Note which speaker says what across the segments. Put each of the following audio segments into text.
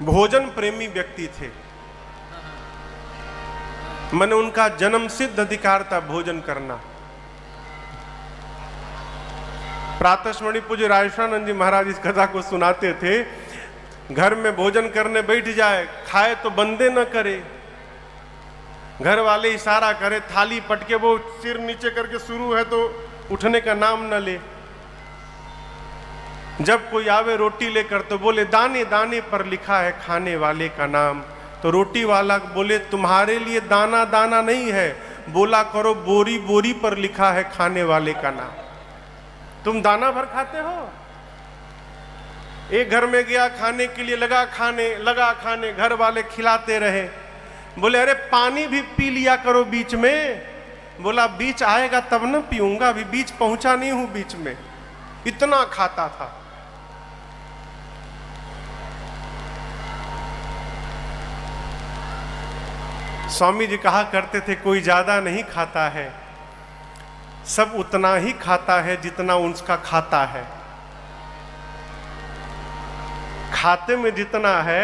Speaker 1: भोजन प्रेमी व्यक्ति थे। मैंने उनका जन्म सिद्ध अधिकार था भोजन करना। प्रातस्मरणीय पूज्य राजेश्वरानंद जी महाराज इस कथा को सुनाते थे। घर में भोजन करने बैठ जाए, खाए तो बंदे न करे, घर वाले इशारा करे, थाली पटके वो सिर नीचे करके शुरू है तो उठने का नाम न ले। जब कोई आवे रोटी लेकर तो बोले दाने दाने पर लिखा है खाने वाले का नाम। तो रोटी वाला बोले तुम्हारे लिए दाना दाना नहीं है, बोला करो बोरी बोरी पर लिखा है खाने वाले का नाम। तुम दाना भर खाते हो। एक घर में गया खाने के लिए, लगा खाने, घर वाले खिलाते रहे। बोले अरे पानी भी पी लिया करो बीच में। बोला बीच आएगा तब न पीऊंगा, अभी बीच पहुंचा नहीं हूं बीच में। इतना खाता था। स्वामी जी कहा करते थे कोई ज्यादा नहीं खाता है, सब उतना ही खाता है जितना उसका खाता है। खाते में जितना है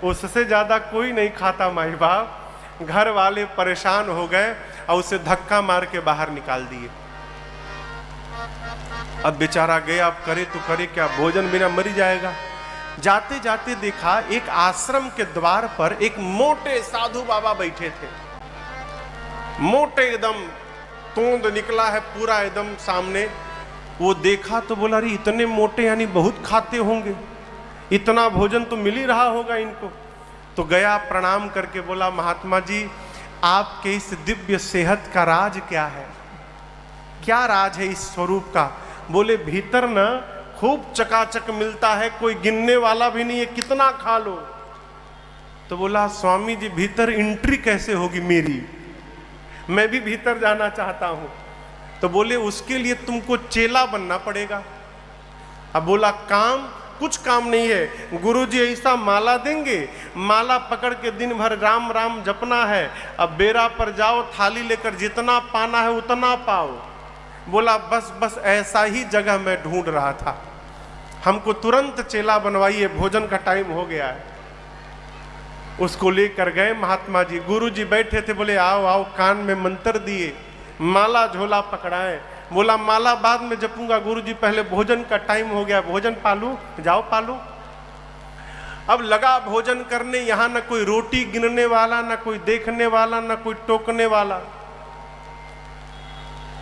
Speaker 1: उससे ज्यादा कोई नहीं खाता। माई बाप घर वाले परेशान हो गए और उसे धक्का मार के बाहर निकाल दिए। अब बेचारा गया, अब करे तो करे क्या, भोजन बिना मर जाएगा। जाते जाते देखा एक आश्रम के द्वार पर एक मोटे साधु बाबा बैठे थे। मोटे एकदम, तोंद निकला है पूरा एकदम सामने। वो देखा तो बोला अरे इतने मोटे यानी बहुत खाते होंगे, इतना भोजन तो मिल ही रहा होगा इनको। तो गया प्रणाम करके बोला महात्मा जी आपके इस दिव्य सेहत का राज क्या है, क्या राज है इस स्वरूप का। बोले भीतर ना खूब चकाचक मिलता है, कोई गिनने वाला भी नहीं है, कितना खा लो। तो बोला स्वामी जी भीतर एंट्री कैसे होगी मेरी, मैं भी भीतर जाना चाहता हूं। तो बोले उसके लिए तुमको चेला बनना पड़ेगा। अब बोला काम, कुछ काम नहीं है, गुरुजी ऐसा माला देंगे, माला पकड़ के दिन भर राम राम जपना है। अब बेरा पर जाओ, थाली लेकर जितना पाना है उतना पाओ। बोला बस बस ऐसा ही जगह मैं ढूंढ रहा था, हमको तुरंत चेला बनवाइए, भोजन का टाइम हो गया है। उसको लेकर गए महात्मा जी। गुरुजी बैठे थे, बोले आओ आओ, कान में मंत्र दिए, माला झोला पकड़ाए। बोला माला बाद में जपूंगा गुरुजी, पहले भोजन का टाइम हो गया, भोजन पालू, जाओ पालू। अब लगा भोजन करने, यहां न कोई रोटी गिनने वाला, न कोई देखने वाला, न कोई टोकने वाला।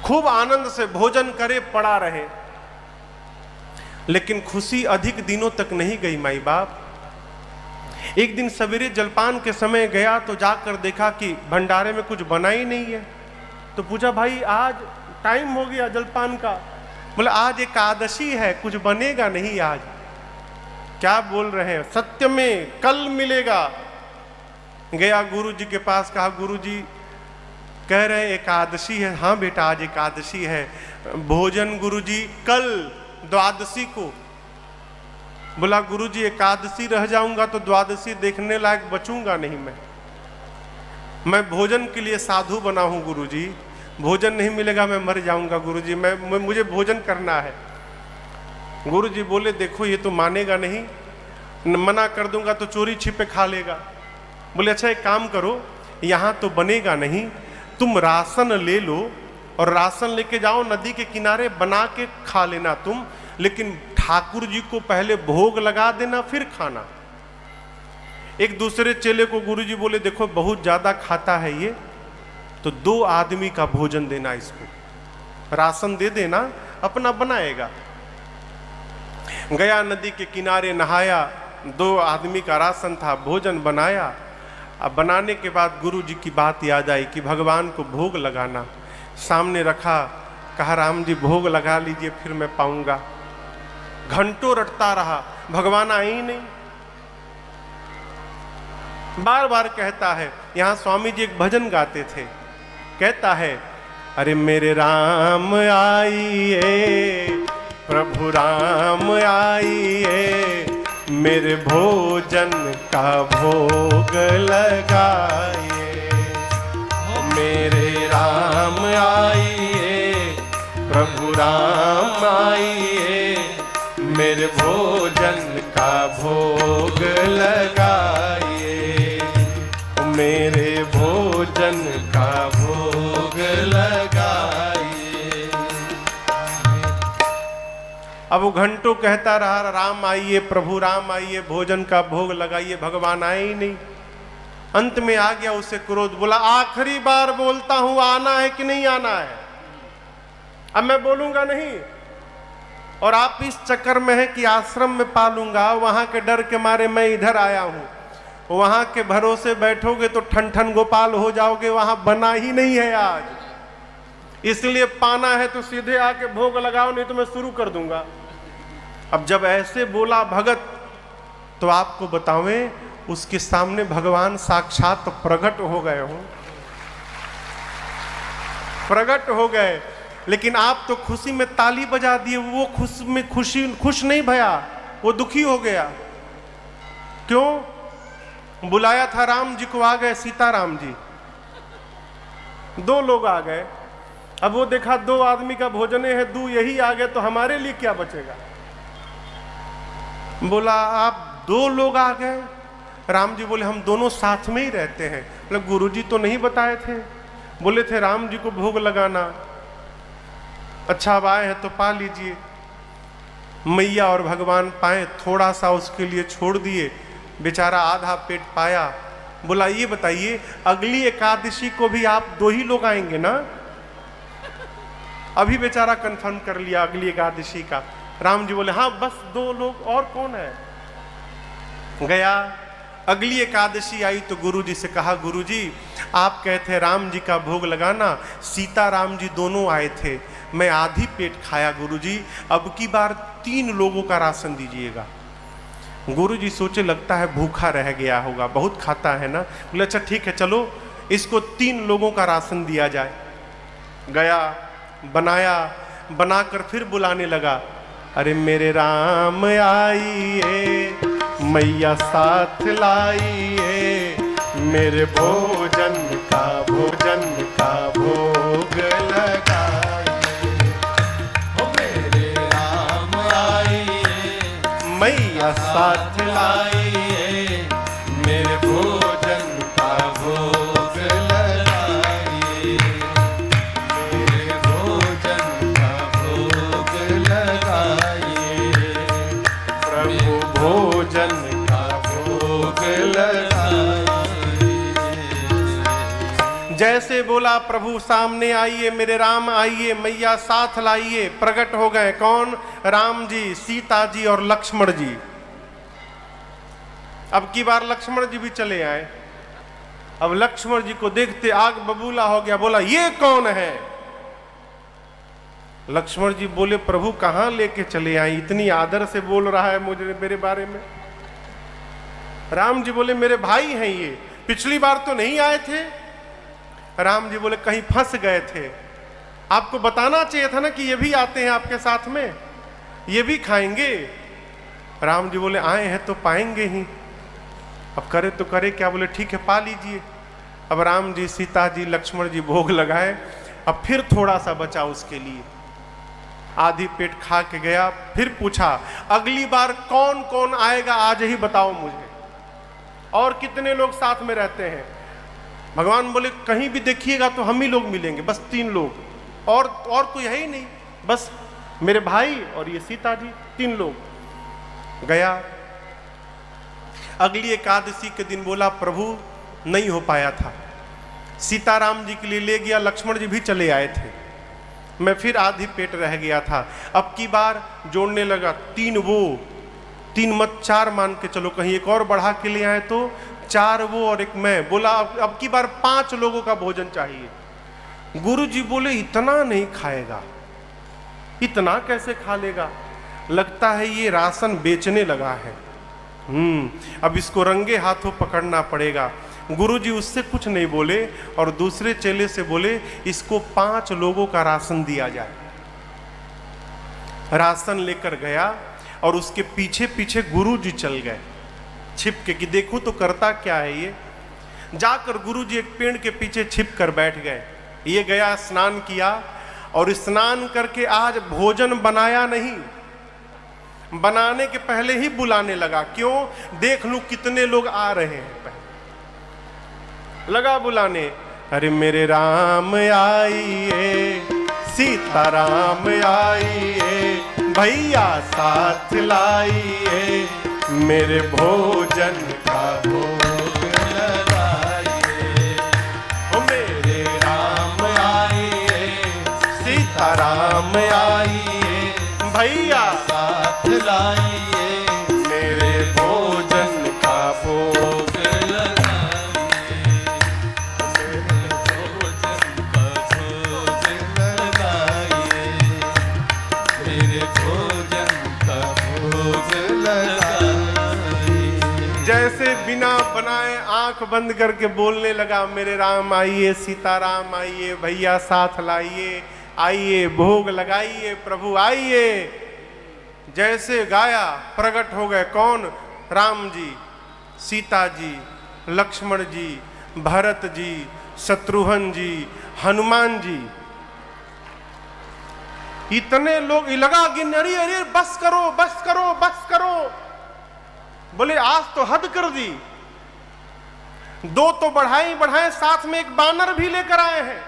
Speaker 1: खूब आनंद से भोजन करे, पड़ा रहे। लेकिन खुशी अधिक दिनों तक नहीं गई माई बाप। एक दिन सवेरे जलपान के समय गया तो जाकर देखा कि भंडारे में कुछ बना ही नहीं है। तो पूछा भाई आज टाइम हो गया जलपान का। बोले आज एकादशी है, कुछ बनेगा नहीं आज। क्या बोल रहे हैं, सत्य में कल मिलेगा। गया गुरुजी के पास, कहा गुरुजी कह रहे एकादशी है। हाँ बेटा आज एकादशी है, भोजन गुरुजी कल द्वादशी को। बोला गुरुजी एकादशी रह जाऊंगा तो द्वादशी देखने लायक बचूंगा नहीं। मैं भोजन के लिए साधु बना हूं गुरुजी, भोजन नहीं मिलेगा मैं मर जाऊंगा गुरुजी, मुझे भोजन करना है। गुरुजी बोले देखो ये तो मानेगा नहीं, मना कर दूंगा तो चोरी छिपे खा लेगा। बोले अच्छा एक काम करो, यहां तो बनेगा नहीं, तुम राशन ले लो और राशन लेके जाओ, नदी के किनारे बना के खा लेना तुम, लेकिन ठाकुर जी को पहले भोग लगा देना फिर खाना। एक दूसरे चेले को गुरुजी बोले देखो बहुत ज्यादा खाता है ये, तो 2 आदमी का भोजन देना, इसको राशन दे देना, अपना बनाएगा। गया नदी के किनारे नहाया, 2 आदमी का राशन था, भोजन बनाया। अब बनाने के बाद गुरु जी की बात याद आई कि भगवान को भोग लगाना। सामने रखा, कहा राम जी भोग लगा लीजिए फिर मैं पाऊंगा। घंटों रटता रहा, भगवान आए ही नहीं। बार बार कहता है। यहां स्वामी जी एक भजन गाते थे, कहता है अरे मेरे राम आइए, प्रभु राम आइए, मेरे भोजन का भोग लगाइए। मेरे राम आइए, प्रभु राम आइए, मेरे भोजन का भोग लगाइए। भोजन का भोग लगाइए। अब वो घंटों कहता रहा, राम आइए प्रभु राम आइए, भोजन का भोग लगाइए, भगवान आए ही नहीं। अंत में आ गया उसे क्रोध, बोला आखिरी बार बोलता हूं, आना है कि नहीं आना है? अब मैं बोलूंगा नहीं। और आप इस चक्कर में है कि आश्रम में पालूंगा, वहां के डर के मारे मैं इधर आया हूं। वहां के भरोसे बैठोगे तो ठन ठन गोपाल हो जाओगे, वहां बना ही नहीं है आज। इसलिए पाना है तो सीधे आके भोग लगाओ, नहीं तो मैं शुरू कर दूंगा। अब जब ऐसे बोला भगत, तो आपको बतावें उसके सामने भगवान साक्षात प्रकट हो गए हो, प्रकट हो गए। लेकिन आप तो खुशी में ताली बजा दिए, वो खुश नहीं भया, वो दुखी हो गया। क्यों? बुलाया था राम जी को, आ गए सीताराम जी, दो लोग आ गए। अब वो देखा दो आदमी का भोजने है, दो यही आ गए तो हमारे लिए क्या बचेगा। बोला आप दो लोग आ गए? राम जी बोले हम दोनों साथ में ही रहते हैं। बोले गुरुजी तो नहीं बताए थे, बोले थे राम जी को भोग लगाना। अच्छा अब आए हैं तो पा लीजिए। मैया और भगवान पाए, थोड़ा सा उसके लिए छोड़ दिए, बेचारा आधा पेट पाया। बोला ये बताइए अगली एकादशी को भी आप दो ही लोग आएंगे ना? अभी बेचारा कंफर्म कर लिया अगली एकादशी का। राम जी बोले हाँ बस दो लोग, और कौन है? गया अगली एकादशी आई तो गुरुजी से कहा, गुरुजी आप कहते राम जी का भोग लगाना, सीता राम जी दोनों आए थे, मैं आधी पेट खाया गुरुजी, अब की बार 3 लोगों का राशन दीजिएगा। गुरुजी सोचे लगता है भूखा रह गया होगा, बहुत खाता है ना। बोले अच्छा ठीक है चलो इसको 3 लोगों का राशन दिया जाए। गया बनाया, बनाकर फिर बुलाने लगा, अरे मेरे राम आइए, मैया साथ लाइए, मेरे भोजन का भोग लगाइए। ओ मेरे राम आइए, मैया साथ लाइए, मेरे भोजन का भोग लगाइए, मेरे भोजन का भोग लगाइए, प्रभु भोजन का भोग लगाइए। जैसे बोला प्रभु सामने आइए, मेरे राम आइए, मैया साथ लाइए। प्रकट हो गए कौन? राम जी, सीता जी और लक्ष्मण जी। अब की बार लक्ष्मण जी भी चले आए। अब लक्ष्मण जी को देखते आग बबूला हो गया। बोला ये कौन है? लक्ष्मण जी बोले प्रभु कहां लेके चले आए, इतनी आदर से बोल रहा है मुझे मेरे बारे में। राम जी बोले मेरे भाई हैं ये, पिछली बार तो नहीं आए थे। राम जी बोले कहीं फंस गए थे, आपको बताना चाहिए था ना कि ये भी आते हैं आपके साथ में, ये भी खाएंगे। राम जी बोले आए हैं तो पाएंगे ही, अब करे तो करे क्या। बोले ठीक है पा लीजिए। अब राम जी, सीता जी, लक्ष्मण जी भोग लगाए। अब फिर थोड़ा सा बचा उसके लिए, आधी पेट खा के गया। फिर पूछा अगली बार कौन कौन आएगा आज ही बताओ मुझे, और कितने लोग साथ में रहते हैं। भगवान बोले कहीं भी देखिएगा तो हम ही लोग मिलेंगे, बस 3 लोग, और कोई है ही नहीं, बस मेरे भाई और ये सीता जी, 3 लोग। गया अगली एकादशी के दिन बोला प्रभु नहीं हो पाया था, सीताराम जी के लिए ले गया, लक्ष्मण जी भी चले आए थे, मैं फिर आधी पेट रह गया था। अब की बार जोड़ने लगा, 3 वो 3 मत 4 मान के चलो, कहीं एक और बढ़ा के ले आए तो 4 वो और 1 मैं। बोला अब की बार 5 लोगों का भोजन चाहिए। गुरु जी बोले इतना नहीं खाएगा, इतना कैसे खा लेगा, लगता है ये राशन बेचने लगा है। अब इसको रंगे हाथों पकड़ना पड़ेगा। गुरुजी उससे कुछ नहीं बोले और दूसरे चेले से बोले इसको 5 लोगों का राशन दिया जाए। राशन लेकर गया और उसके पीछे पीछे गुरुजी चल गए छिप के कि देखूं तो करता क्या है ये। जाकर गुरुजी एक पेड़ के पीछे छिप कर बैठ गए। ये गया स्नान किया और स्नान करके आज भोजन बनाया नहीं, बनाने के पहले ही बुलाने लगा। क्यों? देख लूं कितने लोग आ रहे हैं। लगा बुलाने, अरे मेरे राम आइए, सीताराम आइए, भैया साथ लाइए, मेरे भोजन का भोग लगाइए। ओ मेरे राम आइए, सीताराम आइए, भैया साथ लाइए, मेरे भोजन का भोग लगाइए, मेरे भोजन का भोग लगाइए, मेरे भोजन का भोग लगाइए। जैसे बिना बनाए आंख बंद करके बोलने लगा, मेरे राम आइए, सीताराम आइए, भैया साथ लाइए, आइए भोग लगाइए, प्रभु आइए। जैसे गाया प्रकट हो गए कौन? राम जी, सीता जी, लक्ष्मण जी, भरत जी, शत्रुघ्न जी, हनुमान जी। इतने लोग लगा कि अरे अरे बस करो बस करो बस करो। बोले आज तो हद कर दी, दो तो बढ़ाए बढ़ाए, साथ में एक बानर भी लेकर आए हैं।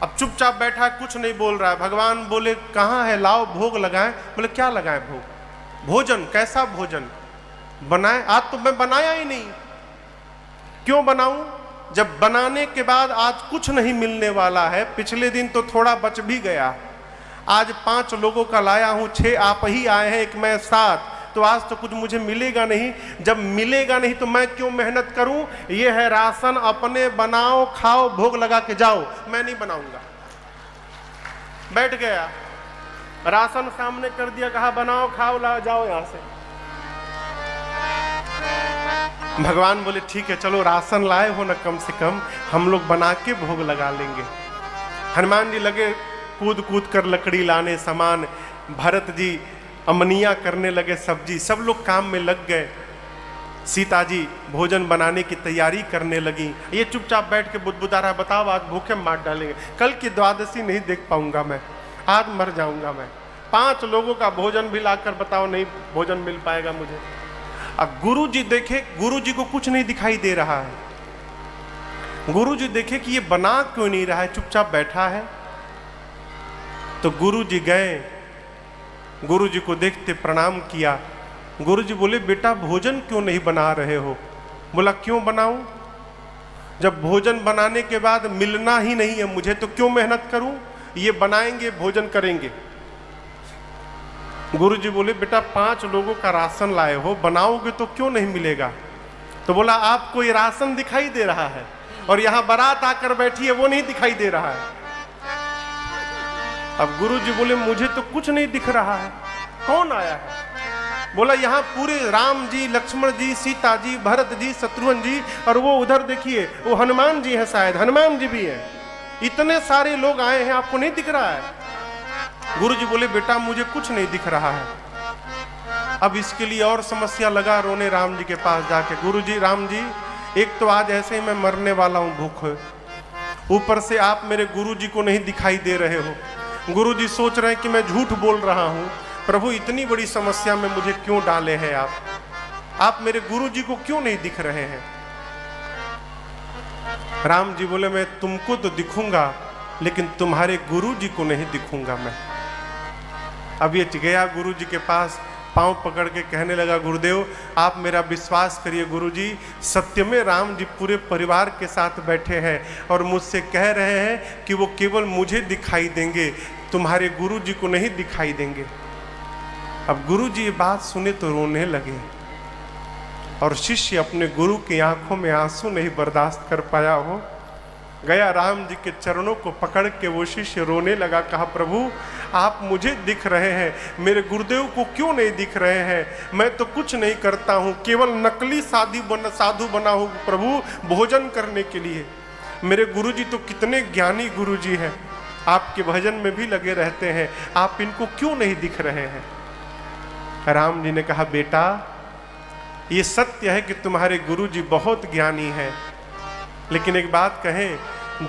Speaker 1: अब चुपचाप बैठा है, कुछ नहीं बोल रहा है। भगवान बोले कहां है, लाओ भोग लगाएं। बोले क्या लगाएं भोग? भोजन। कैसा भोजन बनाए? आज तो मैं बनाया ही नहीं। क्यों बनाऊं जब बनाने के बाद आज कुछ नहीं मिलने वाला है? पिछले दिन तो थोड़ा बच भी गया, आज 5 लोगों का लाया हूं, 6 आप ही आए हैं, एक मैं 7, तो आज तो कुछ मुझे मिलेगा नहीं। जब मिलेगा नहीं तो मैं क्यों मेहनत करूं? ये है राशन, अपने बनाओ खाओ, भोग लगा के जाओ, मैं नहीं बनाऊंगा। बैठ गया, राशन सामने कर दिया, कहा बनाओ खाओ ला जाओ यहां से। भगवान बोले ठीक है चलो, राशन लाए हो ना, कम से कम हम लोग बना के भोग लगा लेंगे। हनुमान जी लगे कूद कूद कर लकड़ी लाने सामान, भरत जी अमनिया करने लगे सब्जी, सब लोग काम में लग गए। सीता जी भोजन बनाने की तैयारी करने लगी। ये चुपचाप बैठ के बुदबुदा रहा, बताओ आज भूखे मार डालेंगे, कल की द्वादशी नहीं देख पाऊंगा मैं, आज मर जाऊंगा मैं। 5 लोगों का भोजन भी लाकर बताओ नहीं भोजन मिल पाएगा मुझे। अब गुरु जी देखे, गुरु जी को कुछ नहीं दिखाई दे रहा है। गुरु जी देखे कि ये बना क्यों नहीं रहा है, चुपचाप बैठा है। तो गुरु जी गए, गुरु जी को देखते प्रणाम किया। गुरु जी बोले बेटा भोजन क्यों नहीं बना रहे हो? बोला क्यों बनाऊं, जब भोजन बनाने के बाद मिलना ही नहीं है मुझे तो क्यों मेहनत करूं? ये बनाएंगे भोजन करेंगे। गुरु जी बोले बेटा 5 लोगों का राशन लाए हो, बनाओगे तो क्यों नहीं मिलेगा? तो बोला आपको ये राशन दिखाई दे रहा है और यहां बारात आकर बैठी है वो नहीं दिखाई दे रहा है। अब गुरु जी बोले मुझे तो कुछ नहीं दिख रहा है, कौन आया है? बोला यहाँ पूरे राम जी, लक्ष्मण जी, सीता जी, भरत जी, शत्रुघ्न जी, और वो उधर देखिए वो हनुमान जी हैं, शायद हनुमान जी भी हैं। इतने सारे लोग आए हैं, आपको नहीं दिख रहा है? गुरु जी बोले बेटा मुझे कुछ नहीं दिख रहा है। अब इसके लिए और समस्या लगा रोने राम जी के पास जाके, गुरु जी राम जी एक तो आज ऐसे ही मैं मरने वाला हूँ भूख, ऊपर से आप मेरे गुरु जी को नहीं दिखाई दे रहे हो। गुरु जी सोच रहे हैं कि मैं झूठ बोल रहा हूँ, प्रभु इतनी बड़ी समस्या में मुझे क्यों डाले हैं आप मेरे गुरु जी को क्यों नहीं दिख रहे हैं? राम जी बोले मैं तुमको तो दिखूंगा लेकिन तुम्हारे गुरु जी को नहीं दिखूंगा मैं। अब ये गया गुरु जी के पास, पांव पकड़ के कहने लगा गुरुदेव आप मेरा विश्वास करिए गुरुजी, सत्य में राम जी पूरे परिवार के साथ बैठे हैं और मुझसे कह रहे हैं कि वो केवल मुझे दिखाई देंगे, तुम्हारे गुरु जी को नहीं दिखाई देंगे। अब गुरु जी ये बात सुने तो रोने लगे और शिष्य अपने गुरु की आंखों में आंसू नहीं बर्दाश्त कर पाया हो, गया राम जी के चरणों को पकड़ के वो शिष्य रोने लगा, कहा प्रभु आप मुझे दिख रहे हैं, मेरे गुरुदेव को क्यों नहीं दिख रहे हैं? मैं तो कुछ नहीं करता हूँ, केवल नकली साधु बना हूँ प्रभु भोजन करने के लिए। मेरे गुरुजी तो कितने ज्ञानी गुरुजी हैं, आपके भजन में भी लगे रहते हैं, आप इनको क्यों नहीं दिख रहे हैं? राम जी ने कहा बेटा ये सत्य है कि तुम्हारे गुरुजी बहुत ज्ञानी हैं, लेकिन एक बात कहें,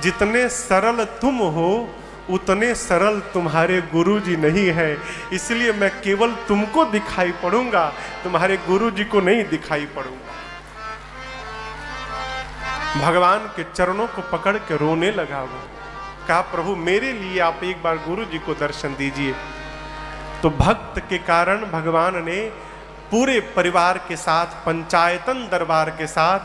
Speaker 1: जितने सरल तुम हो उतने सरल तुम्हारे गुरुजी नहीं है, इसलिए मैं केवल तुमको दिखाई पड़ूंगा, तुम्हारे गुरुजी को नहीं दिखाई पड़ूंगा। भगवान के चरणों को पकड़ के रोने लगा वो। कहा प्रभु मेरे लिए आप एक बार गुरु जी को दर्शन दीजिए। तो भक्त के कारण भगवान ने पूरे परिवार के साथ, पंचायतन दरबार के साथ